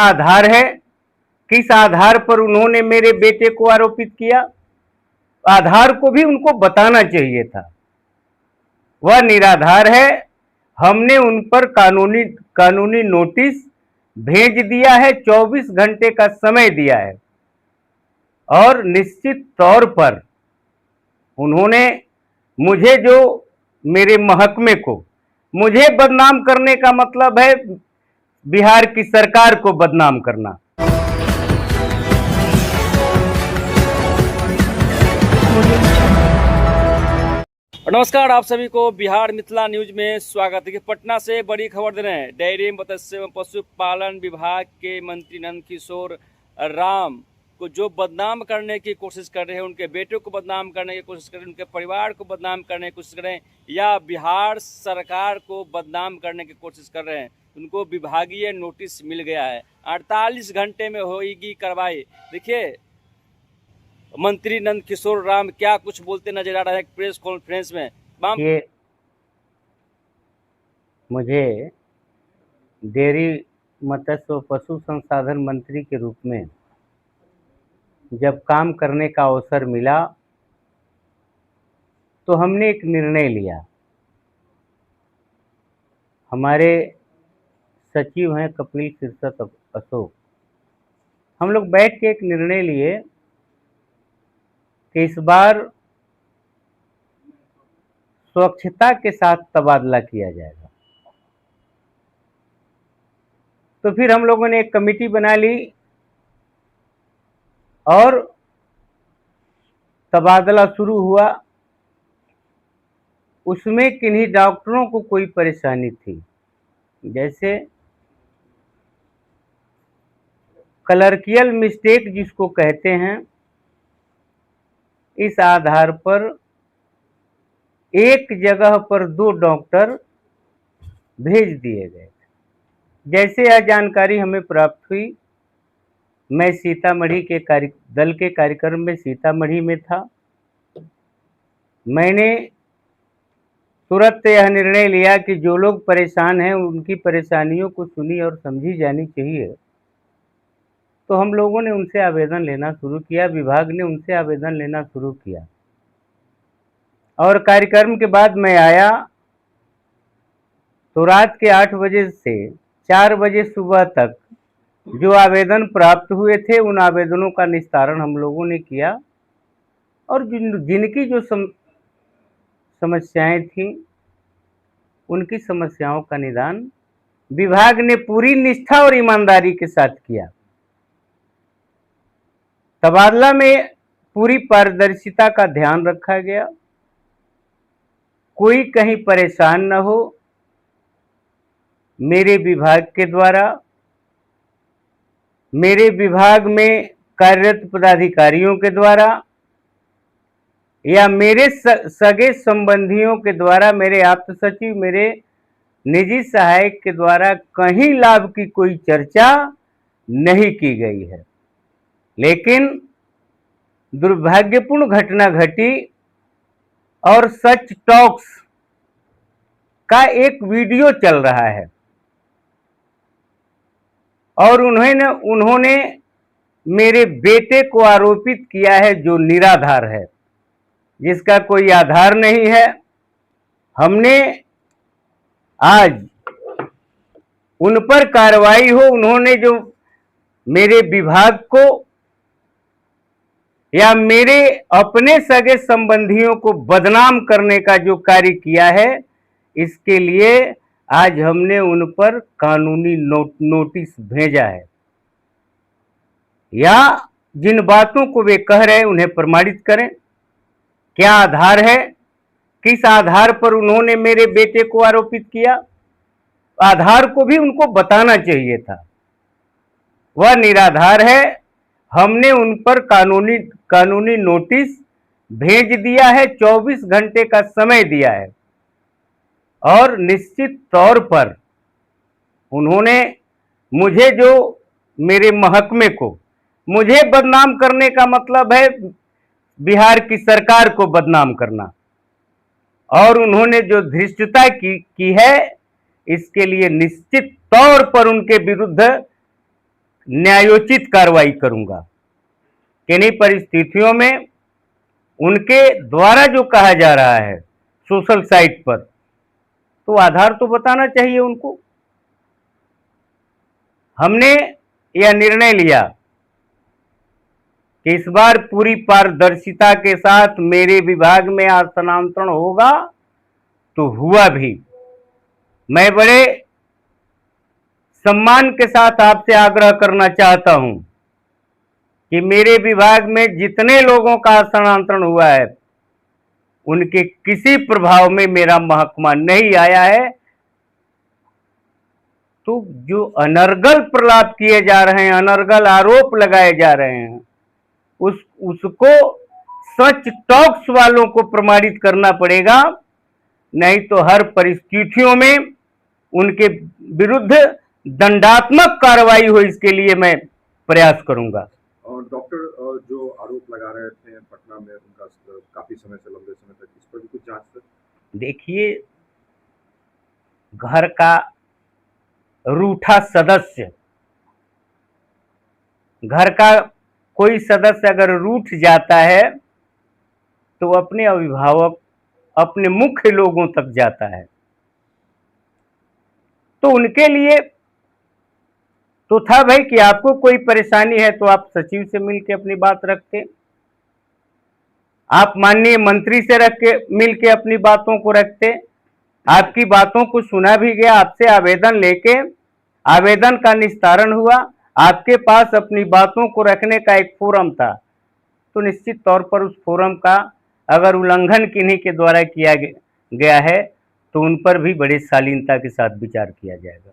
आधार है, किस आधार पर उन्होंने मेरे बेटे को आरोपित किया, आधार को भी उनको बताना चाहिए था। वह निराधार है। हमने उन पर कानूनी नोटिस भेज दिया है, 24 घंटे का समय दिया है और निश्चित तौर पर उन्होंने मुझे जो मेरे महकमे को मुझे बदनाम करने का मतलब है बिहार की सरकार को बदनाम करना। नमस्कार, आप सभी को बिहार मिथिला न्यूज में स्वागत है। पटना से बड़ी खबर दे रहे हैं। डेयरी मत्स्य एवं पशुपालन विभाग के मंत्री नंदकिशोर राम को जो बदनाम करने की कोशिश कर रहे हैं, उनके बेटे को बदनाम करने की कोशिश कर रहे हैं, उनके परिवार को बदनाम करने की कोशिश कर रहे हैं या बिहार सरकार को बदनाम करने की कोशिश कर रहे हैं, उनको विभागीय नोटिस मिल गया है। 48 घंटे में होगी कार्रवाई। देखिए, मंत्री नंदकिशोर राम क्या कुछ बोलते नजर आ रहे हैं प्रेस कॉन्फ्रेंस में। ये मुझे डेयरी मत्स्य व पशु संसाधन मंत्री के रूप में जब काम करने का अवसर मिला तो हमने एक निर्णय लिया। हमारे सचिव हैं कपिल शीर्षत अशोक, हम लोग बैठ के एक निर्णय लिए कि इस बार स्वच्छता के साथ तबादला किया जाएगा। तो फिर हम लोगों ने एक कमेटी बना ली और तबादला शुरू हुआ। उसमें किन्हीं डॉक्टरों को कोई परेशानी थी, जैसे क्लर्कियल मिस्टेक जिसको कहते हैं, इस आधार पर एक जगह पर 2 डॉक्टर भेज दिए गए। जैसे यह जानकारी हमें प्राप्त हुई, मैं सीतामढ़ी के दल के कार्यक्रम में सीतामढ़ी में था। मैंने तुरंत यह निर्णय लिया कि जो लोग परेशान हैं उनकी परेशानियों को सुनी और समझी जानी चाहिए। तो हम लोगों ने उनसे आवेदन लेना शुरू किया, विभाग ने उनसे आवेदन लेना शुरू किया और कार्यक्रम के बाद मैं आया तो रात के 8 बजे से 4 बजे सुबह तक जो आवेदन प्राप्त हुए थे उन आवेदनों का निस्तारण हम लोगों ने किया और जिनकी जो समस्याएं थीं उनकी समस्याओं का निदान विभाग ने पूरी निष्ठा और ईमानदारी के साथ किया। तबादला में पूरी पारदर्शिता का ध्यान रखा गया, कोई कहीं परेशान न हो। मेरे विभाग के द्वारा, मेरे विभाग में कार्यरत पदाधिकारियों के द्वारा या मेरे सगे संबंधियों के द्वारा, मेरे आप्त सचिव, मेरे निजी सहायक के द्वारा कहीं लाभ की कोई चर्चा नहीं की गई है। लेकिन दुर्भाग्यपूर्ण घटना घटी और सच टॉक्स का एक वीडियो चल रहा है और उन्होंने मेरे बेटे को आरोपित किया है जो निराधार है, जिसका कोई आधार नहीं है। हमने आज उन पर कार्रवाई हो, उन्होंने जो मेरे विभाग को या मेरे अपने सगे संबंधियों को बदनाम करने का जो कार्य किया है, इसके लिए आज हमने उन पर कानूनी नोटिस भेजा है या जिन बातों को वे कह रहे हैं उन्हें प्रमाणित करें। क्या आधार है, किस आधार पर उन्होंने मेरे बेटे को आरोपित किया, आधार को भी उनको बताना चाहिए था। वह निराधार है। हमने उन पर कानूनी नोटिस भेज दिया है, 24 घंटे का समय दिया है और निश्चित तौर पर उन्होंने मुझे जो मेरे महकमे को मुझे बदनाम करने का मतलब है बिहार की सरकार को बदनाम करना और उन्होंने जो धृष्टता की है, इसके लिए निश्चित तौर पर उनके विरुद्ध न्यायोचित कार्रवाई करूंगा। किन्हीं परिस्थितियों में उनके द्वारा जो कहा जा रहा है सोशल साइट पर, तो आधार तो बताना चाहिए उनको। हमने यह निर्णय लिया कि इस बार पूरी पारदर्शिता के साथ मेरे विभाग में स्थानांतरण होगा, तो हुआ भी। मैं बड़े सम्मान के साथ आपसे आग्रह करना चाहता हूं कि मेरे विभाग में जितने लोगों का स्थानांतरण हुआ है उनके किसी प्रभाव में मेरा महकमा नहीं आया है। तो जो अनर्गल प्रलाप किए जा रहे हैं, अनर्गल आरोप लगाए जा रहे हैं, उसको सच टॉक्स वालों को प्रमाणित करना पड़ेगा, नहीं तो हर परिस्थितियों में उनके विरुद्ध दंडात्मक कार्रवाई हो, इसके लिए मैं प्रयास करूंगा। और डॉक्टर जो आरोप लगा रहे थे पटना में, उनका काफी समय से, लंबे समय तक, इस पर भी कुछ जांच सर? देखिए, घर का रूठा सदस्य, घर का कोई सदस्य अगर रूठ जाता है तो अपने अभिभावक, अपने मुख्य लोगों तक जाता है। तो उनके लिए तो था भाई कि आपको कोई परेशानी है तो आप सचिव से मिलके अपनी बात रखते, आप माननीय मंत्री से मिलके अपनी बातों को रखते। आपकी बातों को सुना भी गया, आपसे आवेदन लेके आवेदन का निस्तारण हुआ, आपके पास अपनी बातों को रखने का एक फोरम था। तो निश्चित तौर पर उस फोरम का अगर उल्लंघन किन्हीं के द्वारा किया गया है तो उन पर भी बड़ी शालीनता के साथ विचार किया जाएगा।